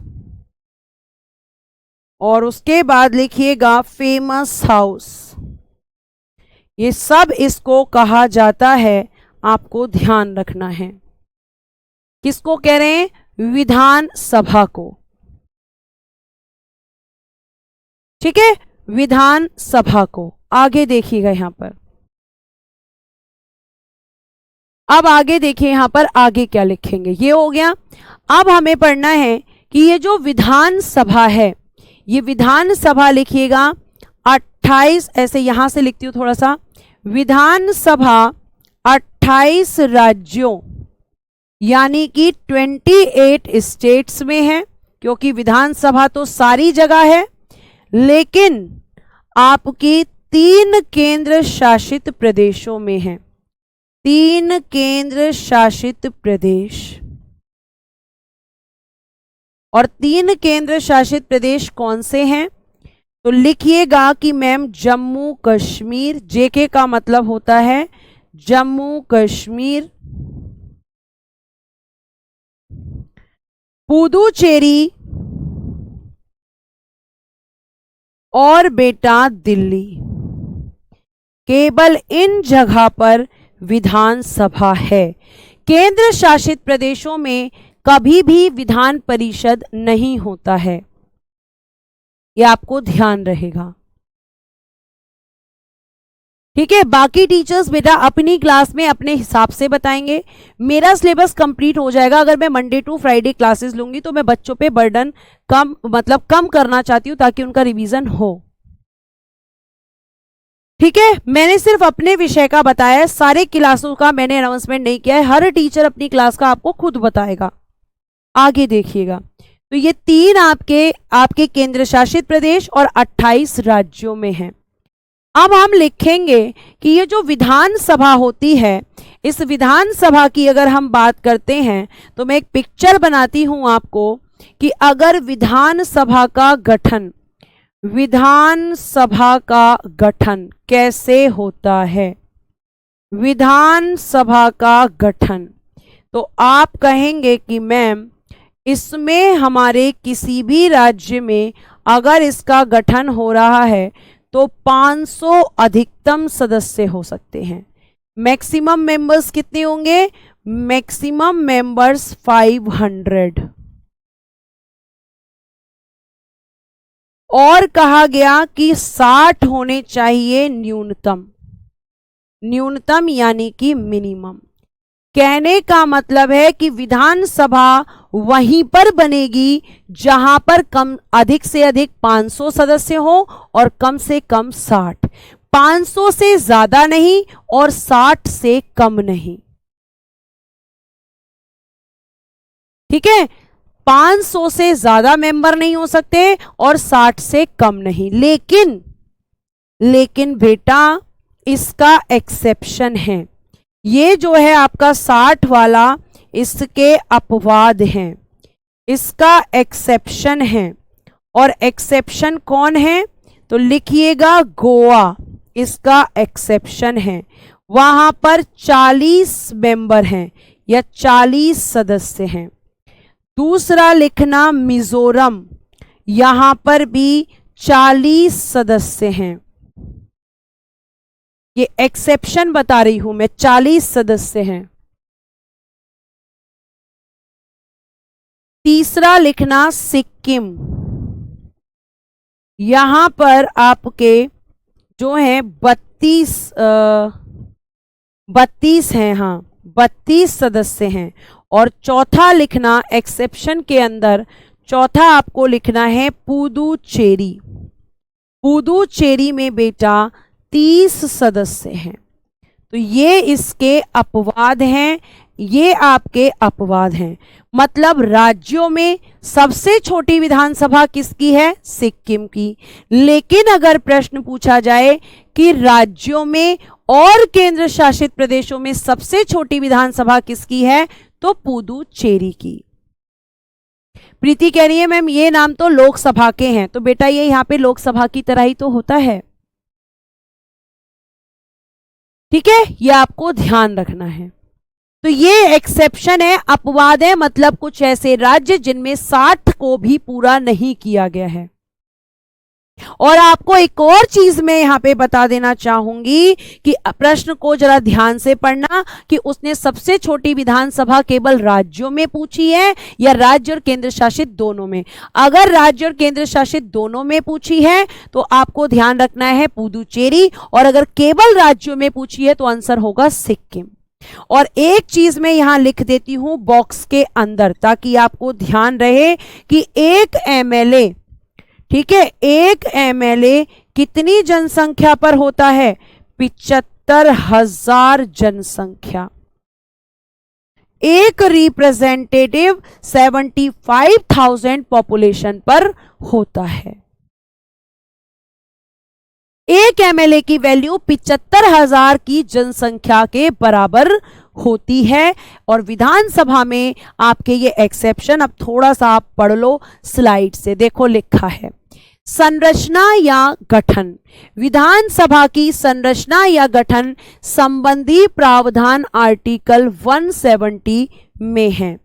और उसके बाद लिखिएगा फेमस हाउस। ये सब इसको कहा जाता है, आपको ध्यान रखना है। किसको कह रहे हैं? विधान सभा को। ठीक है, विधान सभा को। आगे देखिएगा यहां पर, अब आगे देखिए यहां पर आगे क्या लिखेंगे। ये हो गया। अब हमें पढ़ना है कि ये जो विधान सभा है, ये विधान सभा लिखिएगा 28, ऐसे यहां से लिखती हूं थोड़ा सा। विधान सभा 28 राज्यों यानी कि 28 स्टेट्स में है, क्योंकि विधानसभा तो सारी जगह है, लेकिन आपकी 3 केंद्र शासित प्रदेशों में है। 3 केंद्र शासित प्रदेश, और 3 केंद्र शासित प्रदेश कौन से हैं? तो लिखिएगा कि मैम जम्मू कश्मीर, जेके का मतलब होता है जम्मू कश्मीर, पुदुचेरी और बेटा दिल्ली। केवल इन जगह पर विधानसभा है। केंद्र शासित प्रदेशों में कभी भी विधान परिषद नहीं होता है, यह आपको ध्यान रहेगा। ठीक है, बाकी टीचर्स बेटा अपनी क्लास में अपने हिसाब से बताएंगे। मेरा सिलेबस कंप्लीट हो जाएगा अगर मैं मंडे टू फ्राइडे क्लासेस लूंगी, तो मैं बच्चों पे बर्डन कम करना चाहती हूँ ताकि उनका रिवीजन हो। ठीक है, मैंने सिर्फ अपने विषय का बताया है, सारे क्लासों का मैंने अनाउंसमेंट नहीं किया है। हर टीचर अपनी क्लास का आपको खुद बताएगा। आगे देखिएगा, तो ये 3 आपके केंद्र शासित प्रदेश और 28 राज्यों में हैं। अब हम लिखेंगे कि ये जो विधानसभा होती है, इस विधानसभा की अगर हम बात करते हैं तो मैं एक पिक्चर बनाती हूं आपको कि अगर विधानसभा का गठन कैसे होता है। विधानसभा का गठन, तो आप कहेंगे कि मैम इसमें हमारे किसी भी राज्य में अगर इसका गठन हो रहा है तो 500 अधिकतम सदस्य हो सकते हैं। मैक्सिमम मेंबर्स कितने होंगे? Maximum members 500। और कहा गया कि 60 होने चाहिए न्यूनतम, न्यूनतम यानी कि मिनिमम। कहने का मतलब है कि विधानसभा वहीं पर बनेगी जहां पर अधिक से अधिक 500 सदस्य हो और कम से कम 60। 500 से ज्यादा नहीं और 60 से कम नहीं। ठीक है, 500 से ज्यादा मेंबर नहीं हो सकते और 60 से कम नहीं। लेकिन बेटा इसका एक्सेप्शन है। ये जो है आपका 60 वाला, इसके अपवाद हैं, इसका एक्सेप्शन है। और एक्सेप्शन कौन है? तो लिखिएगा गोवा, इसका एक्सेप्शन है। वहां पर 40 मेंबर हैं या 40 सदस्य हैं। दूसरा लिखना मिजोरम, यहां पर भी 40 सदस्य हैं। ये एक्सेप्शन बता रही हूं मैं, 40 सदस्य हैं। तीसरा लिखना सिक्किम, यहां पर आपके जो है 32 हैं, हाँ 32 सदस्य हैं। और चौथा लिखना एक्सेप्शन के अंदर, चौथा आपको लिखना है पुदुचेरी। पुदुचेरी में बेटा 30 सदस्य हैं। तो ये इसके अपवाद हैं, ये आपके अपवाद हैं। मतलब राज्यों में सबसे छोटी विधानसभा किसकी है? सिक्किम की। लेकिन अगर प्रश्न पूछा जाए कि राज्यों में और केंद्र शासित प्रदेशों में सबसे छोटी विधानसभा किसकी है, तो पुदुचेरी की। प्रीति कह रही है मैम ये नाम तो लोकसभा के हैं, तो बेटा ये यहां पे लोकसभा की तरह ही तो होता है, ठीक है, ये आपको ध्यान रखना है। तो ये एक्सेप्शन है, अपवाद है, मतलब कुछ ऐसे राज्य जिनमें 60 को भी पूरा नहीं किया गया है। और आपको एक और चीज मैं यहां पे बता देना चाहूंगी कि प्रश्न को जरा ध्यान से पढ़ना कि उसने सबसे छोटी विधानसभा केवल राज्यों में पूछी है या राज्य और केंद्र शासित दोनों में। अगर राज्य और केंद्र शासित दोनों में पूछी है तो आपको ध्यान रखना है पुदुचेरी, और अगर केवल राज्यों में पूछी है तो आंसर होगा सिक्किम। और एक चीज मैं यहां लिख देती हूं बॉक्स के अंदर ताकि आपको ध्यान रहे कि एक एमएलए, ठीक है, एक एमएलए कितनी जनसंख्या पर होता है? 75,000 जनसंख्या। एक रिप्रेजेंटेटिव 75,000 पॉपुलेशन पर होता है। एक एमएलए की वैल्यू 75,000 की जनसंख्या के बराबर होती है। और विधानसभा में आपके ये एक्सेप्शन, अब थोड़ा सा आप पढ़ लो स्लाइड से, देखो लिखा है संरचना या गठन। विधानसभा की संरचना या गठन संबंधी प्रावधान आर्टिकल 170 में है।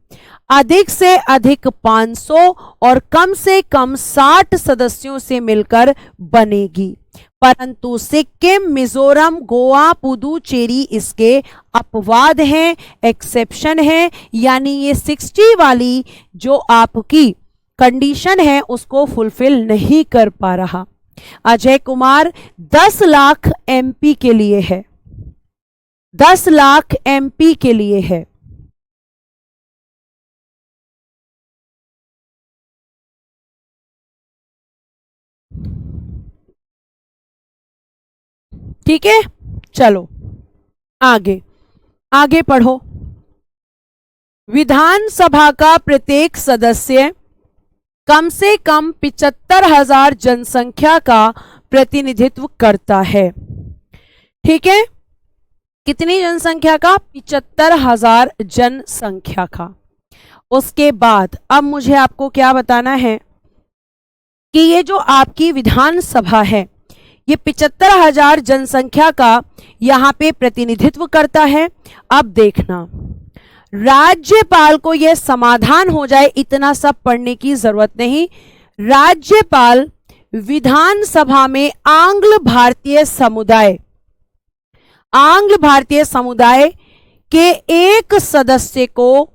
अधिक से अधिक 500 और कम से कम 60 सदस्यों से मिलकर बनेगी, परंतु सिक्किम, मिजोरम, गोवा, पुदुचेरी इसके अपवाद हैं, एक्सेप्शन है। यानी ये 60 वाली जो आपकी कंडीशन है उसको फुलफिल नहीं कर पा रहा। अजय कुमार 10 लाख एमपी के लिए है, 10 लाख एमपी के लिए है। ठीक है, चलो आगे आगे पढ़ो। विधानसभा का प्रत्येक सदस्य कम से कम 75,000 जनसंख्या का प्रतिनिधित्व करता है। ठीक है, कितनी जनसंख्या का? 75,000 जनसंख्या का। उसके बाद अब मुझे आपको क्या बताना है कि ये जो आपकी विधानसभा है ये 75,000 जनसंख्या का यहां पे प्रतिनिधित्व करता है। अब देखना, राज्यपाल को यह समाधान हो जाए, इतना सब पढ़ने की जरूरत नहीं। राज्यपाल विधानसभा में आंग्ल भारतीय समुदाय के एक सदस्य को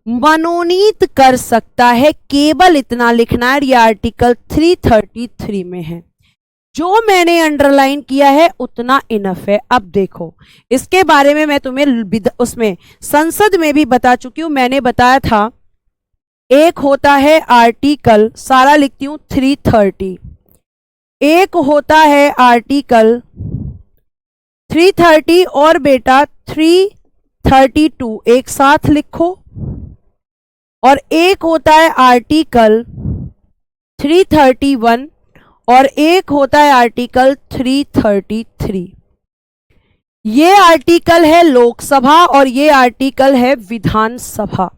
मनोनीत कर सकता है, केवल इतना लिखना है। यह आर्टिकल 333 में है। जो मैंने अंडरलाइन किया है उतना इनफ है। अब देखो, इसके बारे में मैं तुम्हें उसमें संसद में भी बता चुकी हूं। मैंने बताया था एक होता है आर्टिकल, सारा लिखती हूं 330, एक होता है आर्टिकल 330 और बेटा 332 एक साथ लिखो, और एक होता है आर्टिकल 331 और एक होता है आर्टिकल 333। ये आर्टिकल है लोकसभा और ये आर्टिकल है विधानसभा।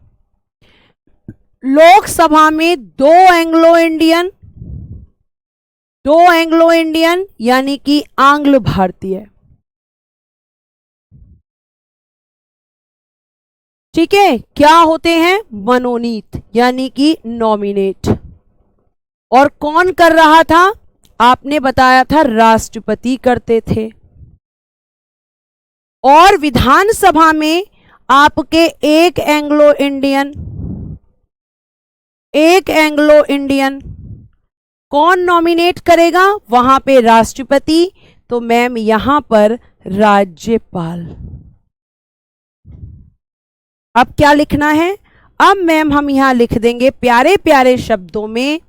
लोकसभा में दो एंग्लो इंडियन यानी कि आंग्ल भारतीय, ठीक है, क्या होते हैं? मनोनीत यानी कि नॉमिनेट। और कौन कर रहा था? आपने बताया था राष्ट्रपति करते थे। और विधानसभा में आपके एक एंग्लो इंडियन कौन नॉमिनेट करेगा? वहां पे राष्ट्रपति, तो मैम यहां पर राज्यपाल। अब क्या लिखना है? अब मैम हम यहां लिख देंगे प्यारे प्यारे शब्दों में,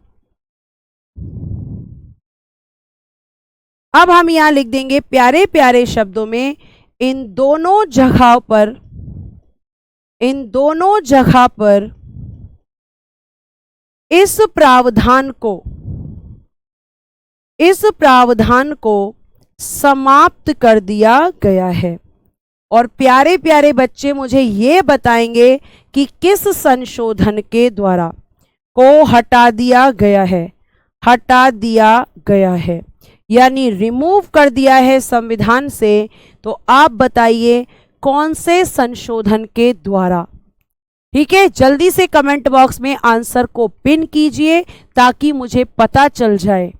अब हम यहां लिख देंगे प्यारे प्यारे शब्दों में इन दोनों जगह पर इस प्रावधान को समाप्त कर दिया गया है। और प्यारे प्यारे बच्चे मुझे ये बताएंगे कि किस संशोधन के द्वारा को हटा दिया गया है यानी रिमूव कर दिया है संविधान से। तो आप बताइए कौन से संशोधन के द्वारा। ठीक है, जल्दी से कमेंट बॉक्स में आंसर को पिन कीजिए ताकि मुझे पता चल जाए।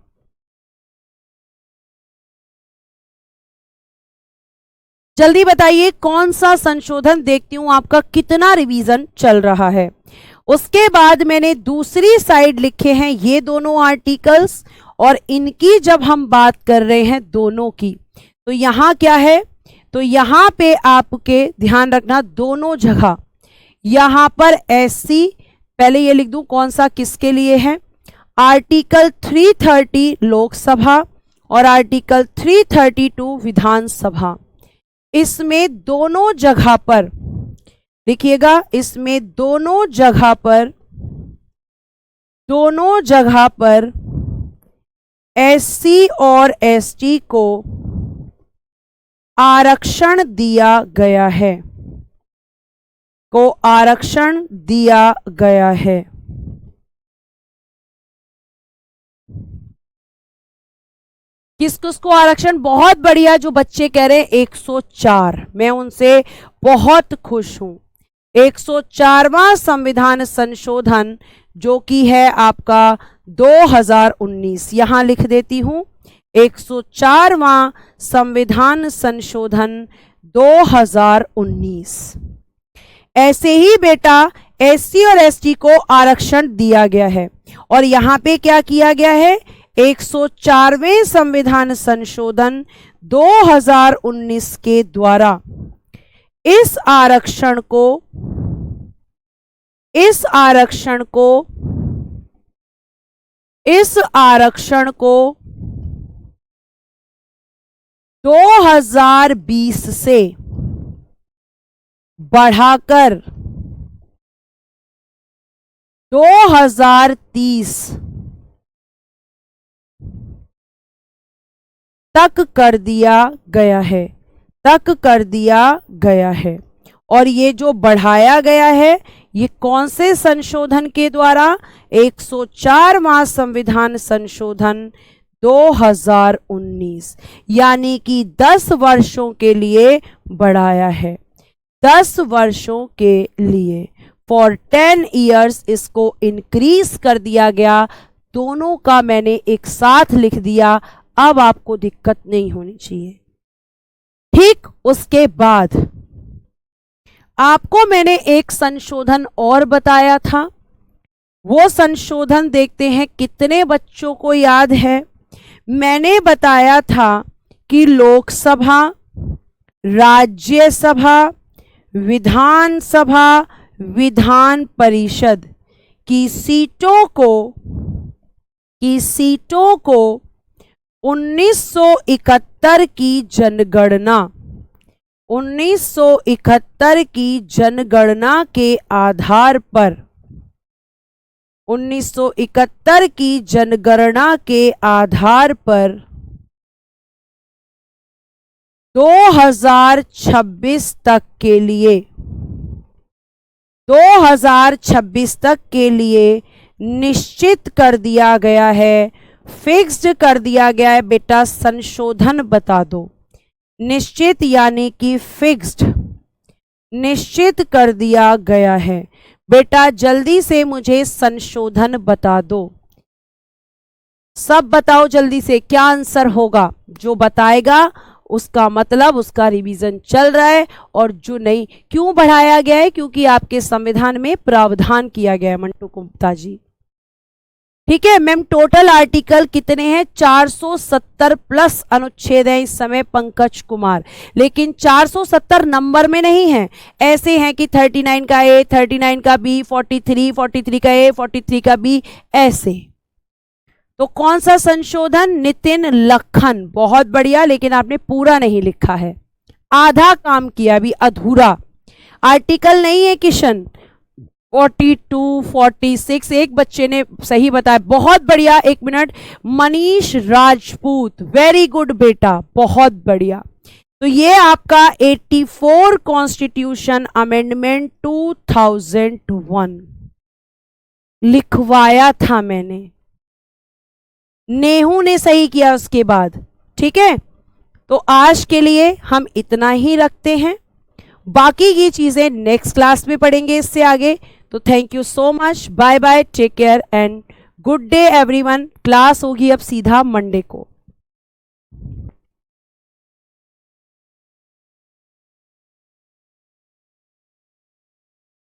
जल्दी बताइए कौन सा संशोधन, देखती हूं आपका कितना रिवीजन चल रहा है। उसके बाद मैंने दूसरी साइड लिखे हैं ये दोनों आर्टिकल्स, और इनकी जब हम बात कर रहे हैं दोनों की, तो यहां क्या है, तो यहां पे आपके ध्यान रखना दोनों जगह, यहां पर एससी, पहले ये लिख दूं कौन सा किसके लिए है, आर्टिकल 330 लोकसभा और आर्टिकल 332 विधानसभा। इसमें दोनों जगह पर लिखिएगा, इसमें दोनों जगह पर एससी और एसटी को आरक्षण दिया गया है, किसको आरक्षण, बहुत बढ़िया जो बच्चे कह रहे हैं 104, मैं उनसे बहुत खुश हूं। 104वां संविधान संशोधन जो कि है आपका 2019, यहां लिख देती हूं 104वां संविधान संशोधन 2019। ऐसे ही बेटा एससी और एसटी को आरक्षण दिया गया है, और यहां पे क्या किया गया है, 104वें संविधान संशोधन 2019 के द्वारा इस आरक्षण को 2020 से बढ़ाकर 2030 तक कर दिया गया है। और ये जो बढ़ाया गया है ये कौन से संशोधन के द्वारा, 104वां संविधान संशोधन 2019, यानी कि 10 वर्षों के लिए बढ़ाया है, 10 वर्षों के लिए, फॉर 10 इयर्स इसको इंक्रीज कर दिया गया। दोनों का मैंने एक साथ लिख दिया, अब आपको दिक्कत नहीं होनी चाहिए। ठीक, उसके बाद आपको मैंने एक संशोधन और बताया था, वो संशोधन देखते हैं कितने बच्चों को याद है। मैंने बताया था कि लोकसभा, राज्यसभा, विधानसभा, विधान परिषद की सीटों को 1971 की जनगणना के आधार पर 1971 की जनगणना के आधार पर 2026 तक के लिए निश्चित कर दिया गया है, फिक्स्ड कर दिया गया है। बेटा संशोधन बता दो, निश्चित यानी कि फिक्स्ड, निश्चित कर दिया गया है। बेटा जल्दी से मुझे संशोधन बता दो, सब बताओ जल्दी से क्या आंसर होगा। जो बताएगा उसका मतलब उसका रिवीजन चल रहा है, और जो नहीं, क्यों बढ़ाया गया है, क्योंकि आपके संविधान में प्रावधान किया गया है मंटू गुप्ता जी। ठीक है मैम, टोटल आर्टिकल कितने हैं, 470 प्लस अनुच्छेद है इस समय पंकज कुमार, लेकिन 470 नंबर में नहीं है, ऐसे हैं कि 39 का ए, 39 का बी, 43 का ए, 43 का बी, ऐसे। तो कौन सा संशोधन, नितिन लखन, बहुत बढ़िया, लेकिन आपने पूरा नहीं लिखा है, आधा काम किया, अभी अधूरा। आर्टिकल नहीं है किशन। 42, 46, एक बच्चे ने सही बताया, बहुत बढ़िया। एक minute, Manish Rajput, very good बेटा, बहुत बढ़िया। तो ये आपका 84 कॉन्स्टिट्यूशन अमेंडमेंट 2001 लिखवाया था मैंने, नेहरू ने सही किया उसके बाद। ठीक है, तो आज के लिए हम इतना ही रखते हैं, बाकी की चीजें नेक्स्ट क्लास में पढ़ेंगे इससे आगे। तो thank you so much, bye bye, take care and good day everyone. Class होगी अब सीधा मंडे को।